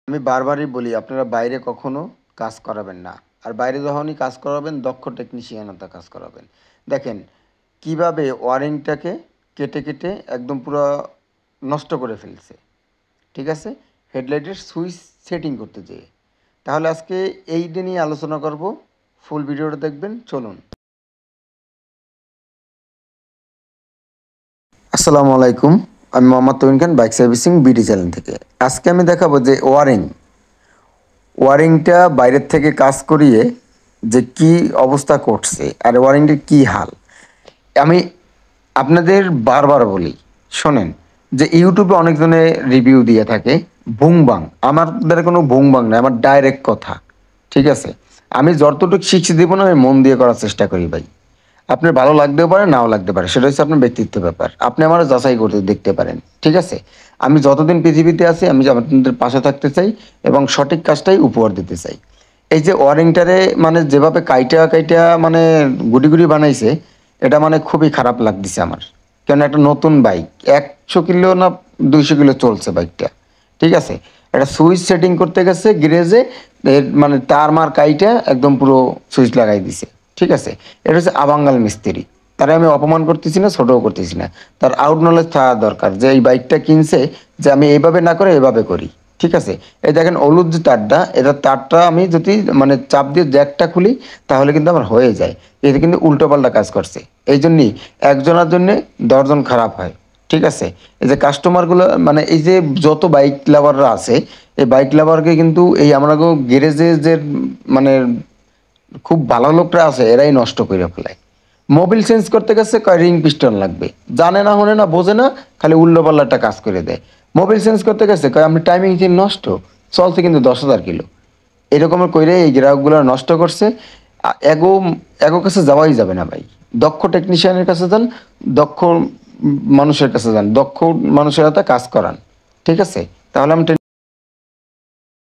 আমি বারবারই বলি আপনারা বাইরে কখনো কাজ করাবেন না। আর বাইরে যখনই কাজ করাবেন দক্ষ টেকনিশিয়ান হাতে কাজ করাবেন। দেখেন কিভাবে ওয়ারিংটাকে কেটে কেটে একদম পুরো নষ্ট করে ফেলছে। ঠিক আছে? হেডলাইটের সুইচ সেটিং করতে যেয়ে। তাহলে আজকে এইটা নিয়ে আলোচনা করব। ফুল ভিডিওটা দেখবেন, চলুন। আসসালামু আলাইকুম। আমি মোহাম্মদ তমিন খান, বাইক সার্ভিসিং বিডি চ্যানেল থেকে। আজকে আমি দেখাবো যে ওয়ারিংটা বাইরের থেকে কাজ করিয়ে যে কি অবস্থা করছে আর ওয়ারিংটির কি হাল। আমি আপনাদের বারবার বলি, শোনেন, যে ইউটিউবে অনেকজনে রিভিউ দিয়ে থাকে ভুংবাং। আমার দ্বারা কোনো ভুংবাং না, আমার ডাইরেক্ট কথা। ঠিক আছে? আমি যতটুকু শিখছি দেবো না, আমি মন দিয়ে করার চেষ্টা করি ভাই। আপনার ভালো লাগতেও পারে, নাও লাগতে পারে, সেটা হচ্ছে আপনার ব্যক্তিত্ব ব্যাপার। আপনি আমারও যাচাই করতে দেখতে পারেন। ঠিক আছে? আমি যতদিন পৃথিবীতে আছি আমি আপনাদের পাশে থাকতে চাই এবং সঠিক কাজটাই উপহার দিতে চাই। এই যে ওয়ারিংটারে মানে যেভাবে কাইটা কাইটা মানে গুটি গুটি বানাইছে, এটা মানে খুবই খারাপ লাগতেছে আমার। কেন, একটা নতুন বাইক, 100 কিলো না 200 কিলো চলছে বাইকটা। ঠিক আছে? এটা সুইচ সেটিং করতে গেছে গ্যারেজে, মানে তার মার কাইটা একদম পুরো সুইচ লাগাই দিছে। ঠিক আছে? এটা হচ্ছে আবাঙ্গাল মিস্ত্রি। তারা আমি অপমান করতেছি না, ছোটও করতেছি না। তার আউট নলেজ থাকা দরকার যে এই বাইকটা কিনছে, যে আমি এইভাবে না করে এভাবে করি। ঠিক আছে? এই দেখেন হলুদ যে তারটা, এটা তারটা আমি যদি মানে চাপ দিয়ে জ্যাকটা খুলি তাহলে কিন্তু আমার হয়ে যায়। এটা কিন্তু উল্টোপাল্টা কাজ করছে। এই জন্যই একজনের জন্যে 10 জন খারাপ হয়। ঠিক আছে? এই যে কাস্টমারগুলো মানে এই যে যত বাইক লাভাররা আছে, এই বাইক লাভারকে কিন্তু এই আমরা গ্যারেজে যে মানে খুব ভালো লোকরা আছে এরাই নষ্ট করে ফেলায়। মোবিল চেঞ্জ করতে গেছে কয় রিং পিস্টন লাগবে, জানে না, হনে না, বোঝে না, খালি উল্টো পাল্লাটা কাজ করে দেয়। মোবিল চেঞ্জ করতে গেছে কয় আপনি টাইমিং চেন নষ্ট, চলছে কিন্তু 10,000 কিলো। এরকমের কইরে এই গ্রাহকগুলো নষ্ট করছে। এগো এগো কাছে যাওয়াই যাবে না ভাই। দক্ষ টেকনিশিয়ানের কাছে যান, দক্ষ মানুষের কাছে যান, দক্ষ মানুষের হাতে কাজ করান। ঠিক আছে? তাহলে আমি